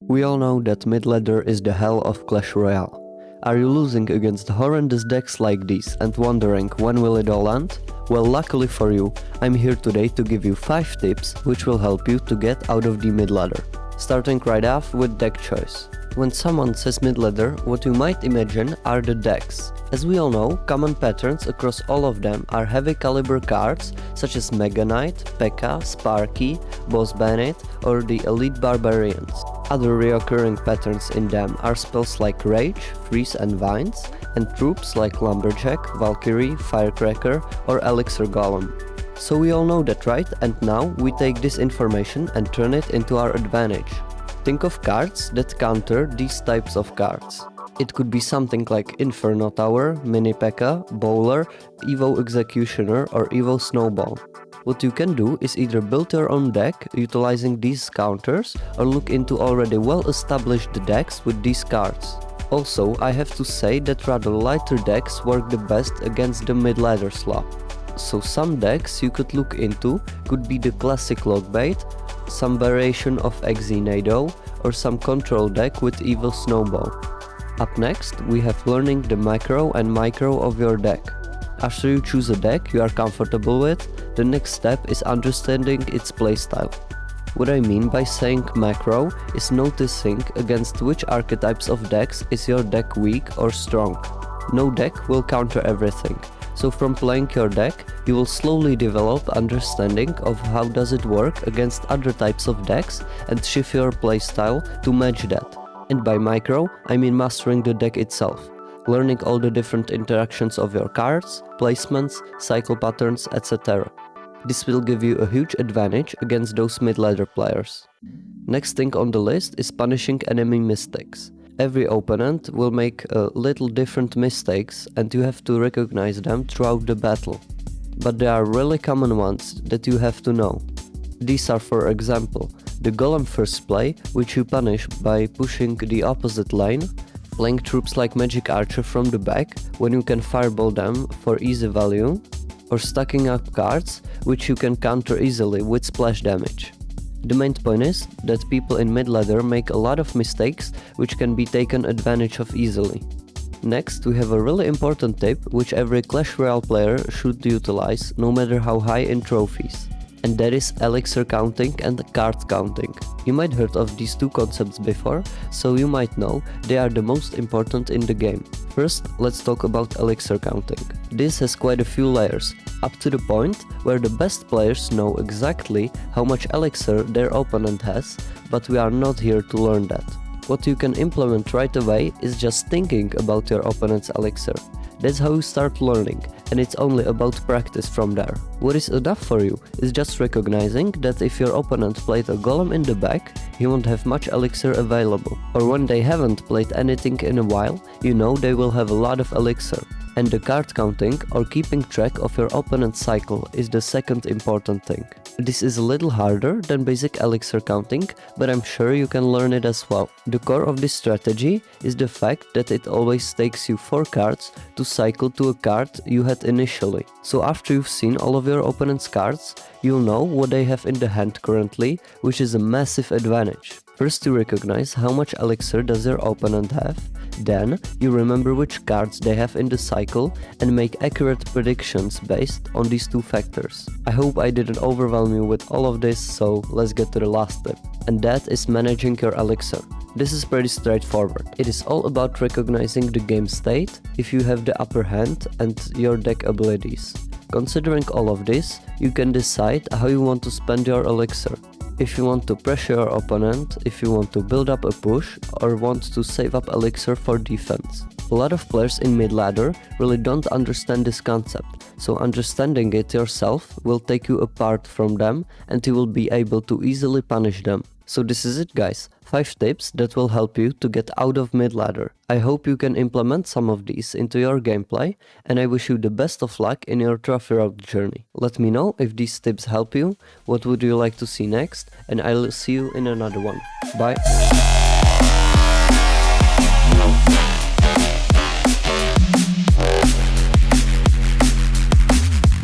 We all know that Midladder is the hell of Clash Royale. Are you losing against horrendous decks like these and wondering when will it all end? Well, luckily for you, I'm here today to give you 5 tips which will help you to get out of the Midladder. Starting right off with deck choice. When someone says Midladder, what you might imagine are the decks. As we all know, common patterns across all of them are heavy caliber cards such as Mega Knight, P.E.K.K.A, Sparky, Boss Bandit or the Elite Barbarians. Other reoccurring patterns in them are spells like Rage, Freeze and Vines, and troops like Lumberjack, Valkyrie, Firecracker or Elixir Golem. So we all know that, right? And now we take this information and turn it into our advantage. Think of cards that counter these types of cards. It could be something like Inferno Tower, Mini P.E.K.K.A, Bowler, Evo Executioner or Evo Snowball. What you can do is either build your own deck utilizing these counters or look into already well-established decks with these cards. Also, I have to say that rather lighter decks work the best against the mid-ladder slot. So some decks you could look into could be the classic Logbait, some variation of Exenado, or some control deck with Evo Snowball. Up next, we have learning the macro and micro of your deck. After you choose a deck you are comfortable with, the next step is understanding its playstyle. What I mean by saying macro is noticing against which archetypes of decks is your deck weak or strong. No deck will counter everything. So from playing your deck, you will slowly develop understanding of how does it work against other types of decks and shift your playstyle to match that. And by micro, I mean mastering the deck itself, learning all the different interactions of your cards, placements, cycle patterns, etc. This will give you a huge advantage against those mid-ladder players. Next thing on the list is punishing enemy mistakes. Every opponent will make a little different mistakes and you have to recognize them throughout the battle. But there are really common ones that you have to know. These are, for example, the Golem first play, which you punish by pushing the opposite lane, playing troops like Magic Archer from the back when you can fireball them for easy value, or stacking up cards which you can counter easily with splash damage. The main point is that people in mid-ladder make a lot of mistakes which can be taken advantage of easily. Next, we have a really important tip which every Clash Royale player should utilize no matter how high in trophies. And that is elixir counting and card counting. You might heard of these two concepts before, so you might know they are the most important in the game. First, let's talk about elixir counting. This has quite a few layers, up to the point where the best players know exactly how much elixir their opponent has, but we are not here to learn that. What you can implement right away is just thinking about your opponent's elixir. That's how you start learning, and it's only about practice from there. What is enough for you is just recognizing that if your opponent played a golem in the back, he won't have much elixir available. Or when they haven't played anything in a while, you know they will have a lot of elixir. And the card counting or keeping track of your opponent's cycle is the second important thing. This is a little harder than basic elixir counting, but I'm sure you can learn it as well. The core of this strategy is the fact that it always takes you 4 cards to cycle to a card you had initially. So after you've seen all of your opponent's cards, you'll know what they have in the hand currently, which is a massive advantage. First you recognize how much elixir does your opponent have, then you remember which cards they have in the cycle and make accurate predictions based on these two factors. I hope I didn't overwhelm you with all of this, so let's get to the last tip. And that is managing your elixir. This is pretty straightforward. It is all about recognizing the game state, if you have the upper hand, and your deck abilities. Considering all of this, you can decide how you want to spend your elixir. If you want to pressure your opponent, if you want to build up a push, or want to save up elixir for defense. A lot of players in mid-ladder really don't understand this concept, so understanding it yourself will take you apart from them and you will be able to easily punish them. So this is it, guys. 5 tips that will help you to get out of mid-ladder. I hope you can implement some of these into your gameplay, and I wish you the best of luck in your trophy road journey. Let me know if these tips help you, what would you like to see next, and I'll see you in another one. Bye!